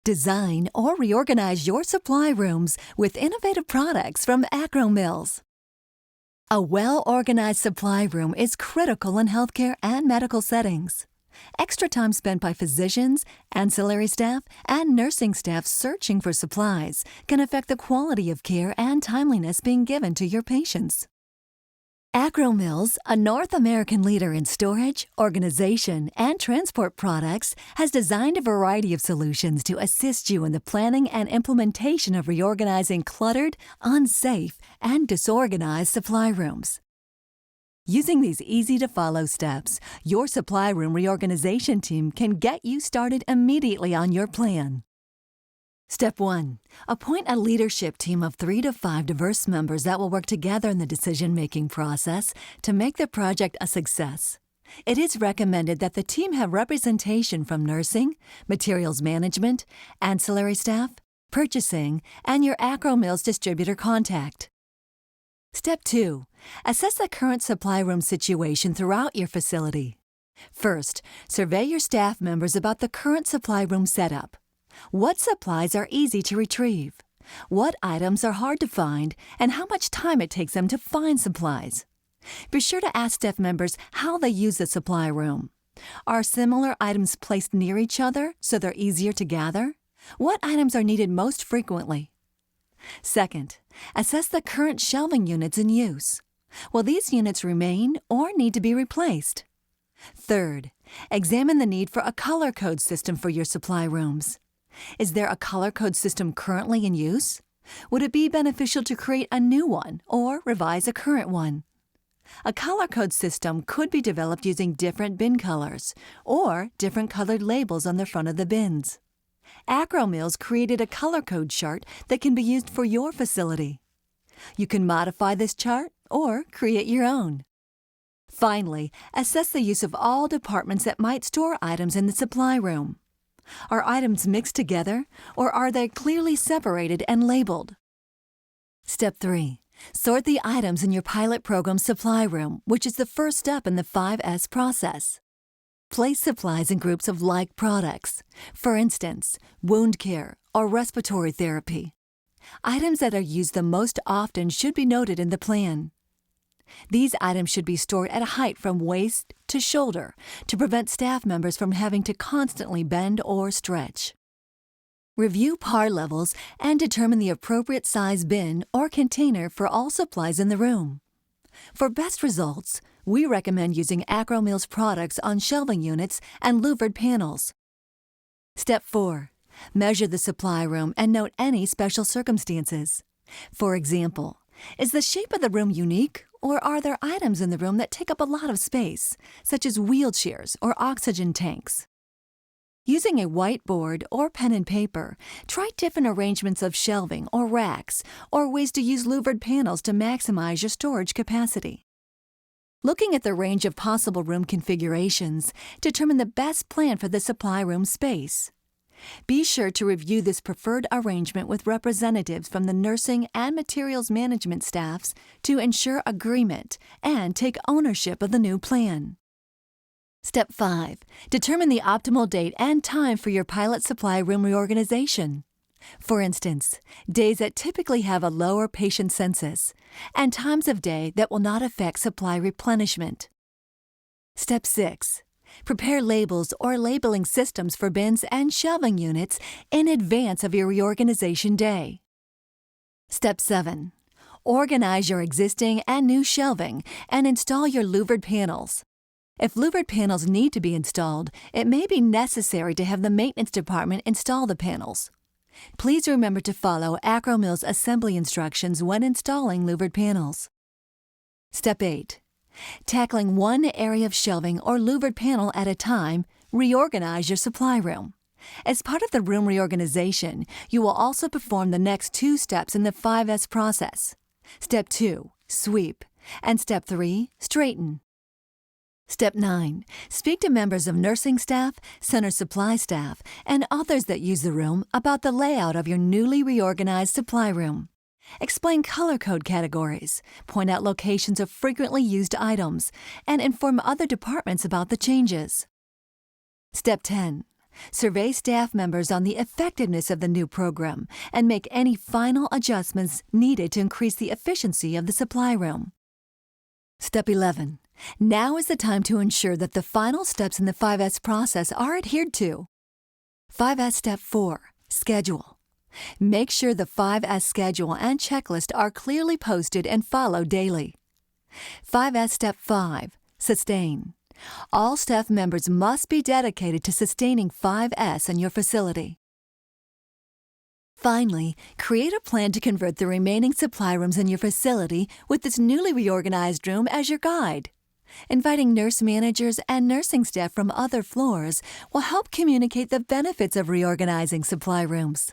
Design or reorganize your supply rooms with innovative products from Akro-Mils. A well-organized supply room is critical in healthcare and medical settings. Extra time spent by physicians, ancillary staff, and nursing staff searching for supplies can affect the quality of care and timeliness being given to your patients. Akro-Mils, a North American leader in storage, organization, and transport products, has designed a variety of solutions to assist you in the planning and implementation of reorganizing cluttered, unsafe, and disorganized supply rooms. Using these easy-to-follow steps, your supply room reorganization team can get you started immediately on your plan. Step 1. Appoint a leadership team of 3 to 5 diverse members that will work together in the decision-making process to make the project a success. It is recommended that the team have representation from nursing, materials management, ancillary staff, purchasing, and your Akro-Mils distributor contact. Step 2. Assess the current supply room situation throughout your facility. First, survey your staff members about the current supply room setup. What supplies are easy to retrieve? What items are hard to find, and how much time it takes them to find supplies? Be sure to ask staff members how they use the supply room. Are similar items placed near each other so they're easier to gather? What items are needed most frequently? Second, assess the current shelving units in use. Will these units remain or need to be replaced? Third, examine the need for a color code system for your supply rooms. Is there a color code system currently in use? Would it be beneficial to create a new one or revise a current one? A color code system could be developed using different bin colors or different colored labels on the front of the bins. Akro-Mils created a color code chart that can be used for your facility. You can modify this chart or create your own. Finally, assess the use of all departments that might store items in the supply room. Are items mixed together, or are they clearly separated and labeled? Step 3. Sort the items in your pilot program supply room, which is the first step in the 5S process. Place supplies in groups of like products, for instance, wound care or respiratory therapy. Items that are used the most often should be noted in the plan. These items should be stored at a height from waist to shoulder to prevent staff members from having to constantly bend or stretch. Review par levels and determine the appropriate size bin or container for all supplies in the room. For best results, we recommend using Akro-Mils products on shelving units and louvered panels. Step 4. Measure the supply room and note any special circumstances. For example, is the shape of the room unique, or are there items in the room that take up a lot of space, such as wheelchairs or oxygen tanks? Using a whiteboard or pen and paper, try different arrangements of shelving or racks, or ways to use louvered panels to maximize your storage capacity. Looking at the range of possible room configurations, determine the best plan for the supply room space. Be sure to review this preferred arrangement with representatives from the nursing and materials management staffs to ensure agreement and take ownership of the new plan. Step 5. Determine the optimal date and time for your pilot supply room reorganization. For instance, days that typically have a lower patient census and times of day that will not affect supply replenishment. Step 6. Prepare labels or labeling systems for bins and shelving units in advance of your reorganization day. Step 7. Organize your existing and new shelving and install your louvered panels. If louvered panels need to be installed, it may be necessary to have the maintenance department install the panels. Please remember to follow Akro-Mils assembly instructions when installing louvered panels. Step 8. Tackling one area of shelving or louvered panel at a time, reorganize your supply room. As part of the room reorganization, you will also perform the next 2 steps in the 5S process. Step 2, sweep, and Step 3, straighten. Step 9. Speak to members of nursing staff, center supply staff, and others that use the room about the layout of your newly reorganized supply room. Explain color code categories, point out locations of frequently used items, and inform other departments about the changes. Step 10. Survey staff members on the effectiveness of the new program and make any final adjustments needed to increase the efficiency of the supply room. Step 11. Now is the time to ensure that the final steps in the 5S process are adhered to. 5S Step 4. Schedule. Make sure the 5S schedule and checklist are clearly posted and followed daily. 5S Step 5. Sustain. All staff members must be dedicated to sustaining 5S in your facility. Finally, create a plan to convert the remaining supply rooms in your facility with this newly reorganized room as your guide. Inviting nurse managers and nursing staff from other floors will help communicate the benefits of reorganizing supply rooms.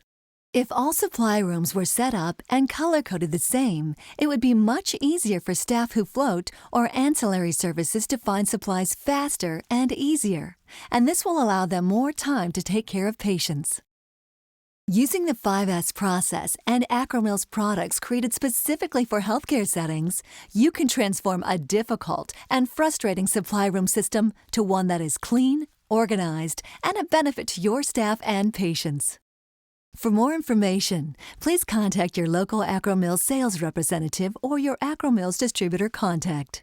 If all supply rooms were set up and color-coded the same, it would be much easier for staff who float or ancillary services to find supplies faster and easier, and this will allow them more time to take care of patients. Using the 5S process and Akro-Mils products created specifically for healthcare settings, you can transform a difficult and frustrating supply room system to one that is clean, organized, and a benefit to your staff and patients. For more information, please contact your local Akro-Mils sales representative or your Akro-Mils distributor contact.